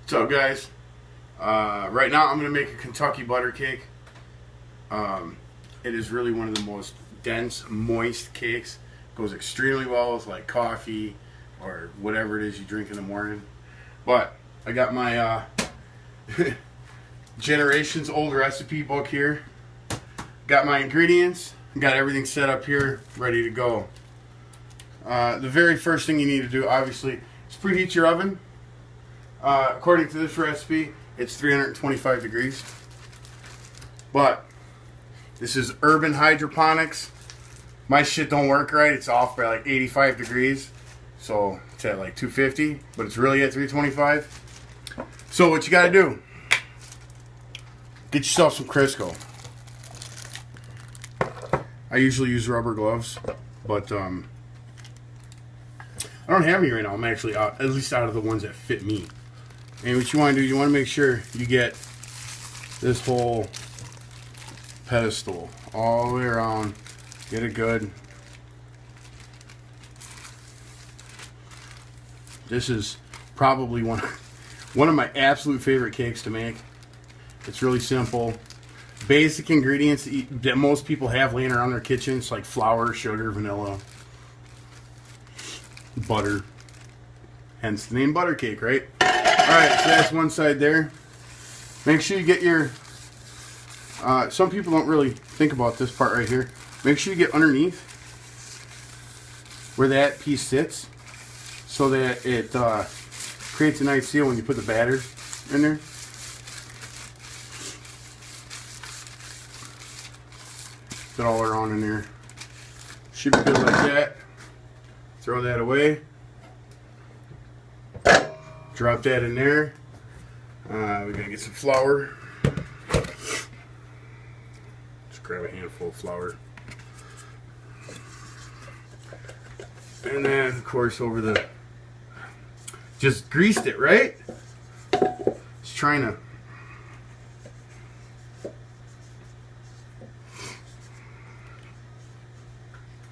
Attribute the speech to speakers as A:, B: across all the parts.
A: What's up, guys? Right now I'm going to make a Kentucky butter cake. It is really one of the most dense, moist cakes. Goes extremely well with like coffee or whatever it is you drink in the morning. But I got my generations old recipe book here. Got my ingredients. Got everything set up here, ready to go. The very first thing you need to do, obviously, is preheat your oven. According to this recipe, it's 325 degrees. But this is urban hydroponics. My shit don't work right. It's off by like 85 degrees. So it's at like 250, but it's really at 325. So what you gotta do, get yourself some Crisco. I usually use rubber gloves, but I don't have any right now. I'm actually out, at least out of the ones that fit me. And what you want to do, you want to make sure you get this whole pedestal all the way around. Get it good. This is probably one of my absolute favorite cakes to make. It's really simple. Basic ingredients that most people have laying around their kitchens, like flour, sugar, vanilla, butter. Hence the name butter cake, right? Alright, so that's one side there. Make sure you get your... some people don't really think about this part right here. Make sure you get underneath where that piece sits so that it creates a nice seal when you put the batter in there. Get all around in there. Should be good like that. Throw that away. Drop that in there. We're going to get some flour. Just grab a handful of flour. And then, of course, over the... Just greased it, right? Just trying to...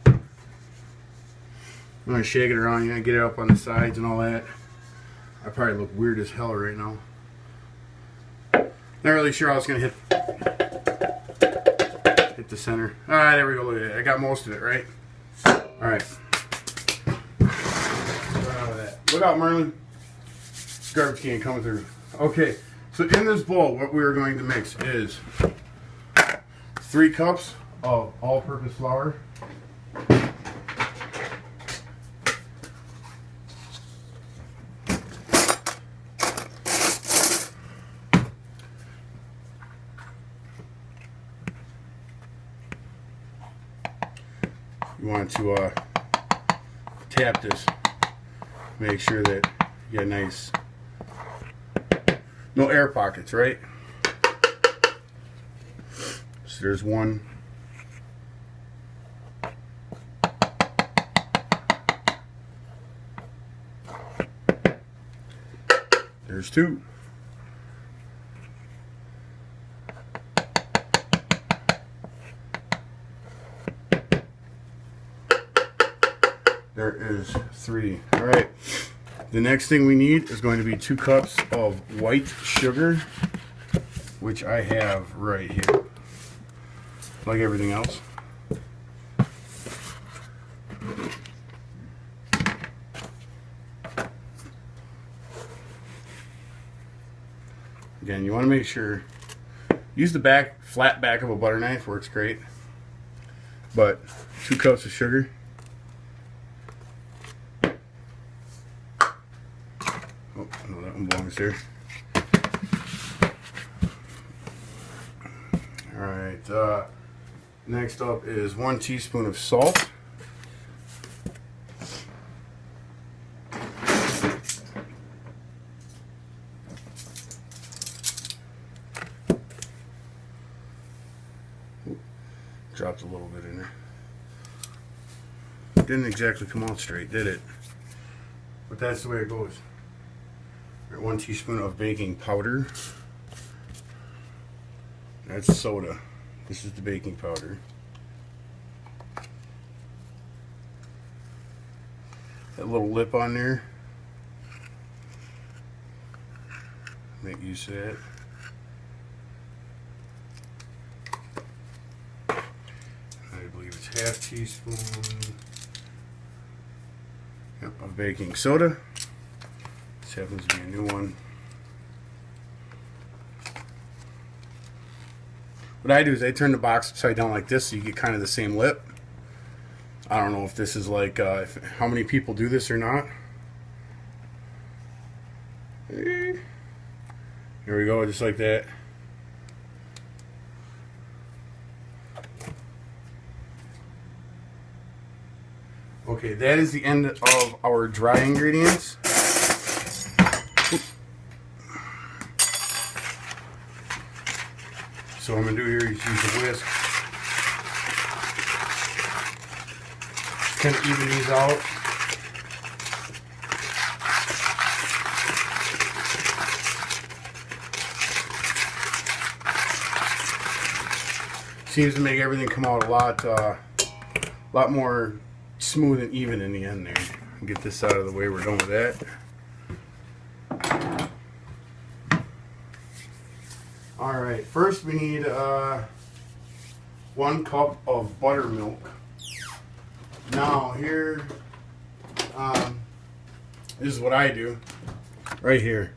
A: I'm going to shake it around, get it up on the sides and all that. I probably look weird as hell right now. Not really sure how it's going to hit the center. Alright, there we go. Look at it. I got most of it, right? Alright. Look out, Merlin. Garbage can coming through. Okay, so in this bowl, what we are going to mix is 3 cups of all-purpose flour. You want to tap this, make sure that you get nice, no air pockets, right? So there's one. There's 2. There is 3. All right. The next thing we need is going to be 2 cups of white sugar, which I have right here, like everything else. Again, you want to make sure, use the flat back of a butter knife, works great, but 2 cups of sugar. Oh, no, that one belongs there. Alright, next up is 1 teaspoon of salt. Dropped a little bit in there. Didn't exactly come out straight, did it? But that's the way it goes. 1 teaspoon of baking powder. That's soda. This is the baking powder. That little lip on there. Make use of that. I believe it's half teaspoon. Yep, of baking soda. This happens to be a new one. What I do is I turn the box upside down like this so you get kind of the same lip. I don't know if this is like, how many people do this or not. Here we go, just like that. Okay, that is the end of our dry ingredients. So what I'm going to do here is use a whisk. Kind of even these out. Seems to make everything come out a lot more smooth and even in the end there. Get this out of the way, we're done with that. Alright, first we need 1 cup of buttermilk. Now here, this is what I do, right here.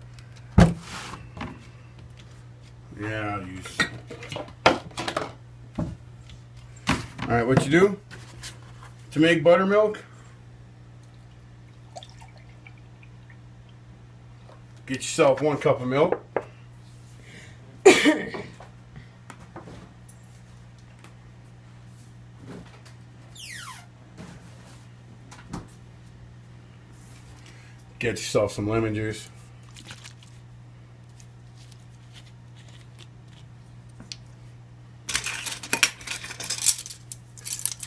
A: Yeah, I'll use. Alright, what you do to make buttermilk, get yourself 1 cup of milk. Get yourself some lemon juice.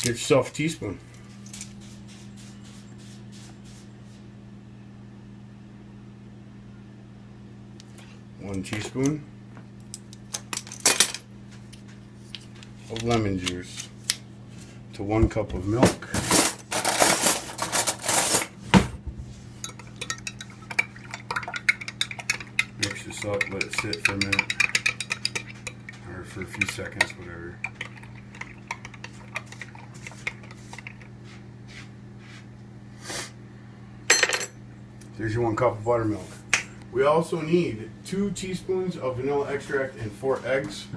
A: Get yourself a teaspoon. One teaspoon of lemon juice to 1 cup of milk. Mix this up, let it sit for a minute, or for a few seconds, whatever. There's your 1 cup of buttermilk. We also need 2 teaspoons of vanilla extract and 4 eggs.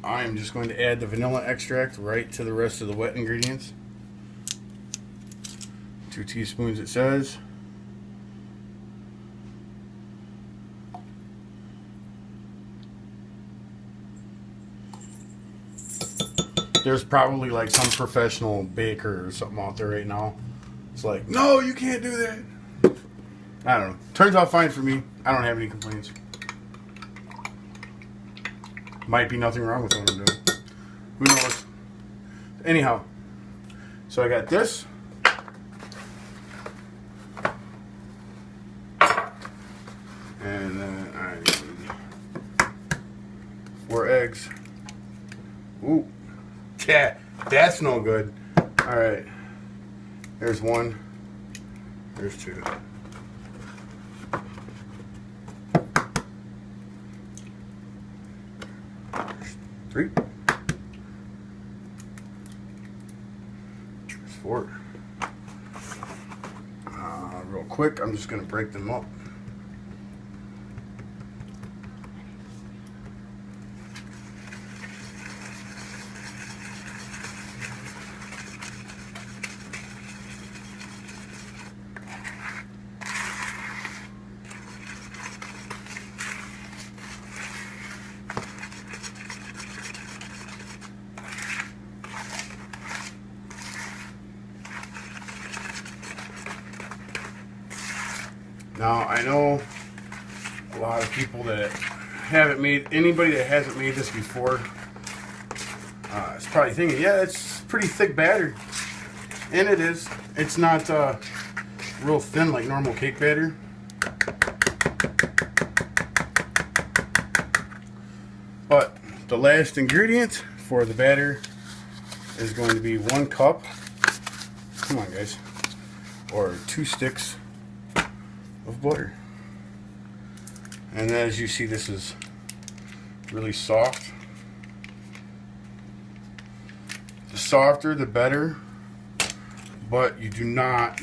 A: I am just going to add the vanilla extract right to the rest of the wet ingredients. 2 teaspoons it says. There's probably like some professional baker or something out there right now. It's like, no, you can't do that. I don't know. Turns out fine for me. I don't have any complaints. Might be nothing wrong with what I'm doing. Who knows? Anyhow, so I got this. And then I need 4 eggs. Ooh. Yeah, that's no good. Alright. There's 1. There's 2. There's 3. There's 4. Real quick, I'm just going to break them up. Now, I know a lot of people that haven't made, anybody that hasn't made this before, is probably thinking, yeah, it's pretty thick batter. And it is. It's not real thin like normal cake batter. But the last ingredient for the batter is going to be 1 cup, come on guys, or 2 sticks of butter. And as you see, this is really soft. The softer, the better, but you do not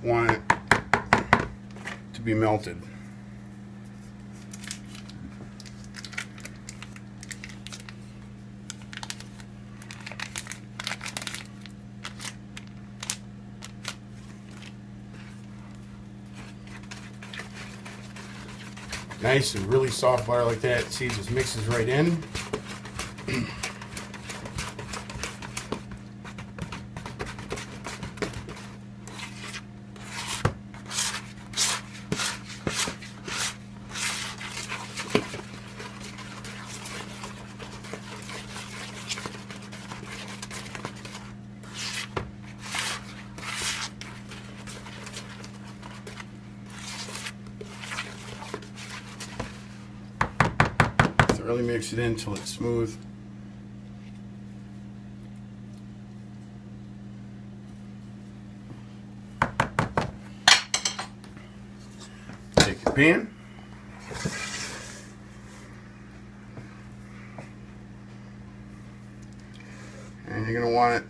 A: want it to be melted. Nice and really soft butter like that. See, it just mixes right in. Really mix it in until it's smooth. Take your pan. And you're going to want it,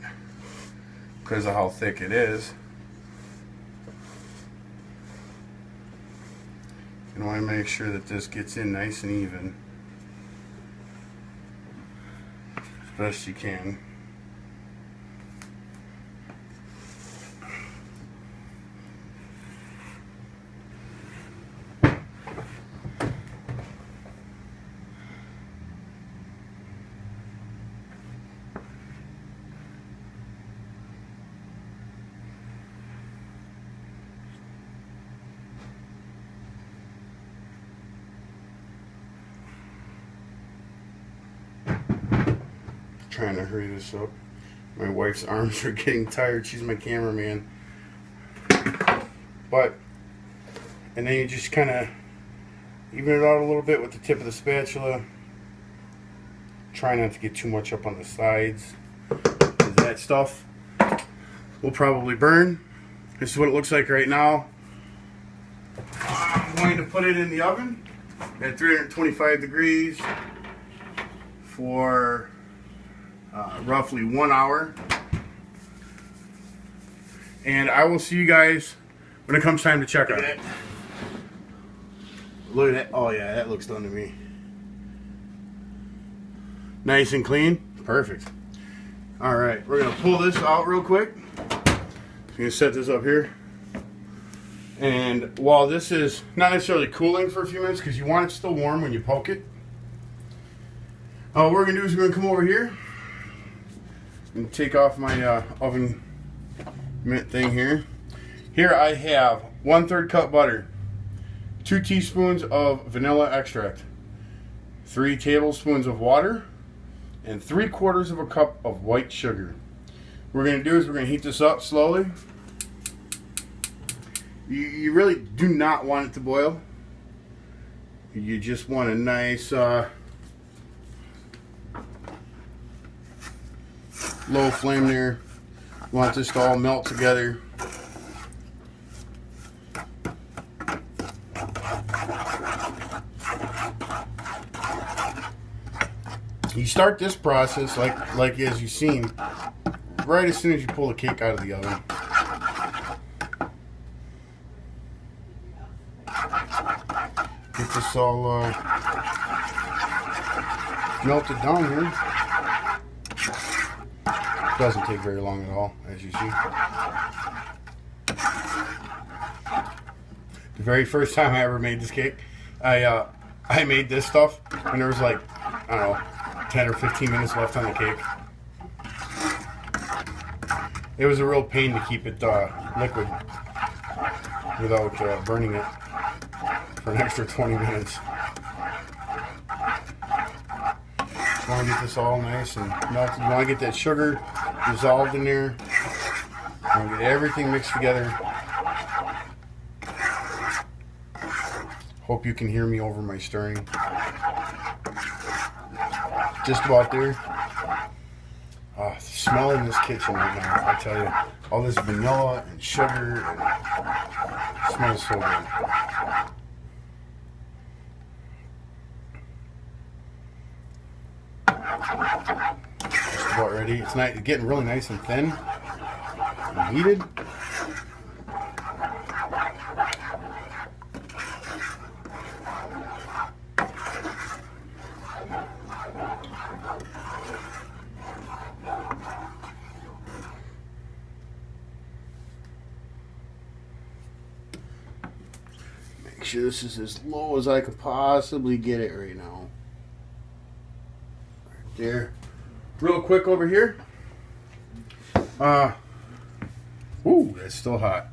A: because of how thick it is, you want to make sure that this gets in nice and even. Best you can. Trying to hurry this up. My wife's arms are getting tired. She's my cameraman. And then you just kind of even it out a little bit with the tip of the spatula. Try not to get too much up on the sides, because that stuff will probably burn. This is what it looks like right now. I'm going to put it in the oven at 325 degrees for roughly 1 hour, and I will see you guys when it comes time to check on it. Look at that. Oh yeah, that looks done to me. Nice and clean. Perfect. Alright, we're going to pull this out real quick. I'm going to set this up here. And while this is not necessarily cooling for a few minutes, because you want it still warm when you poke it, what we're going to do is we're going to come over here and take off my oven mitt thing here. Here I have 1/3 cup butter, 2 teaspoons of vanilla extract, 3 tablespoons of water, and 3/4 of a cup of white sugar. What we're going to do is we're going to heat this up slowly. You really do not want it to boil. You just want a nice low flame there. You want this to all melt together. You start this process like as you've seen right as soon as you pull the cake out of the oven. Get this all melted down here. Doesn't take very long at all, as you see. The very first time I ever made this cake, I made this stuff and there was like, I don't know, 10 or 15 minutes left on the cake. It was a real pain to keep it liquid without burning it for an extra 20 minutes. You want to get this all nice and melted. You want to get that sugar dissolved in there. You want to get everything mixed together. Hope you can hear me over my stirring. Just about there. The smell in this kitchen right now, I tell you, all this vanilla and sugar, and it smells so good. about ready. It's getting really nice and thin and heated. Make sure this is as low as I could possibly get it right now. Right there. Real quick over here. Ooh, that's still hot.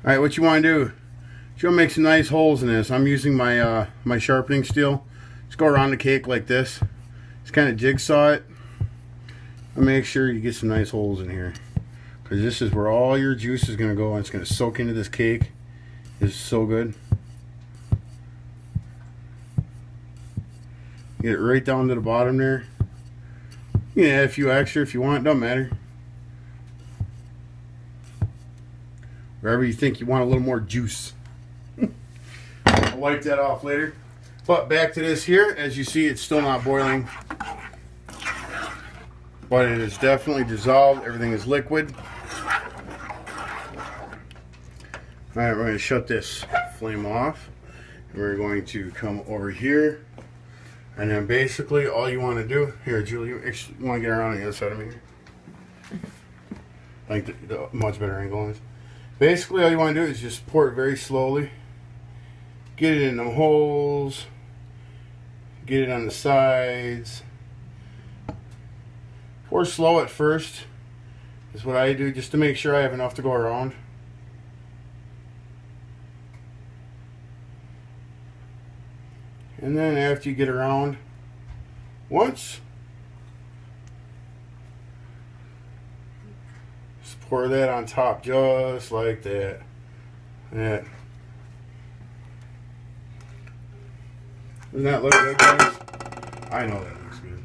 A: All right, what you want to do? You want to make some nice holes in this. I'm using my my sharpening steel. Just go around the cake like this. Just kind of jigsaw it. And make sure you get some nice holes in here, because this is where all your juice is going to go, and it's going to soak into this cake. It's so good. Get it right down to the bottom there. You can add a few extra if you want, don't matter. Wherever you think you want a little more juice. I'll wipe that off later. But back to this here, as you see, it's still not boiling. But it is definitely dissolved. Everything is liquid. Alright, we're going to shut this flame off. And we're going to come over here. And then basically all you want to do, here Julie, you want to get around on the other side of me? I think the much better angle on this. Basically all you want to do is just pour it very slowly. Get it in the holes. Get it on the sides. Pour slow at first is what I do, just to make sure I have enough to go around. And then after you get around once, just pour that on top just like that. That. Doesn't that look good, guys? I know that looks good.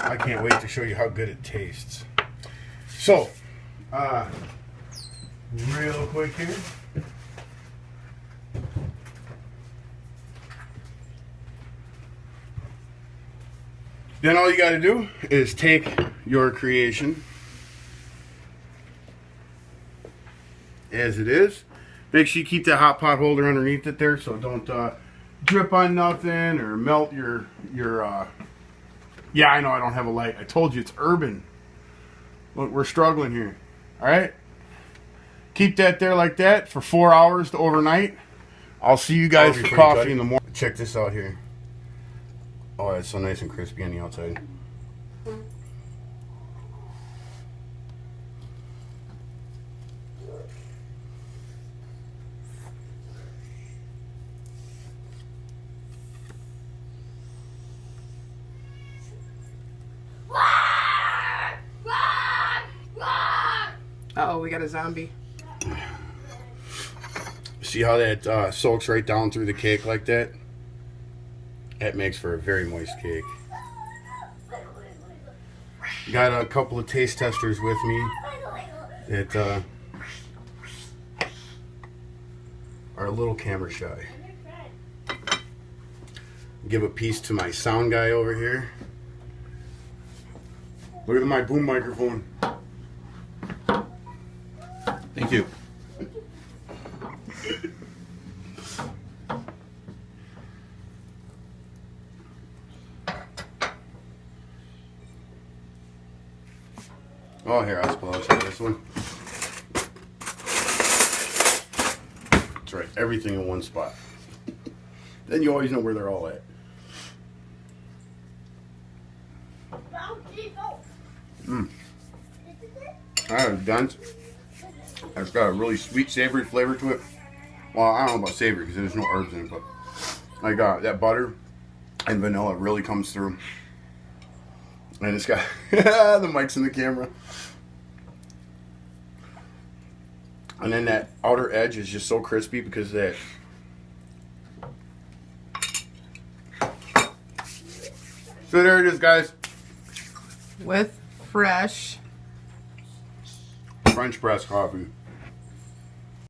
A: I can't wait to show you how good it tastes. So, real quick here. Then all you got to do is take your creation as it is. Make sure you keep that hot pot holder underneath it there, so don't drip on nothing or melt your yeah, I know I don't have a light. I told you it's urban. Look, we're struggling here. All right, keep that there like that for 4 hours to overnight. I'll see you guys for coffee in the morning. Check this out here. Oh, it's so nice and crispy on the outside.
B: Uh-oh, we got a zombie.
A: See how that soaks right down through the cake like that? That makes for a very moist cake. Got a couple of taste testers with me that are a little camera shy. Give a piece to my sound guy over here. Look at my boom microphone.
C: Thank you.
A: Oh, here, I'll spoil this one. That's right, everything in one spot. Then you always know where they're all at. Alright, done. It's got a really sweet, savory flavor to it. Well, I don't know about savory because there's no herbs in it, but like that butter and vanilla really comes through. And it's got the mic's in the camera. And then that outer edge is just so crispy because of that. So there it is, guys.
B: With fresh
A: French press coffee.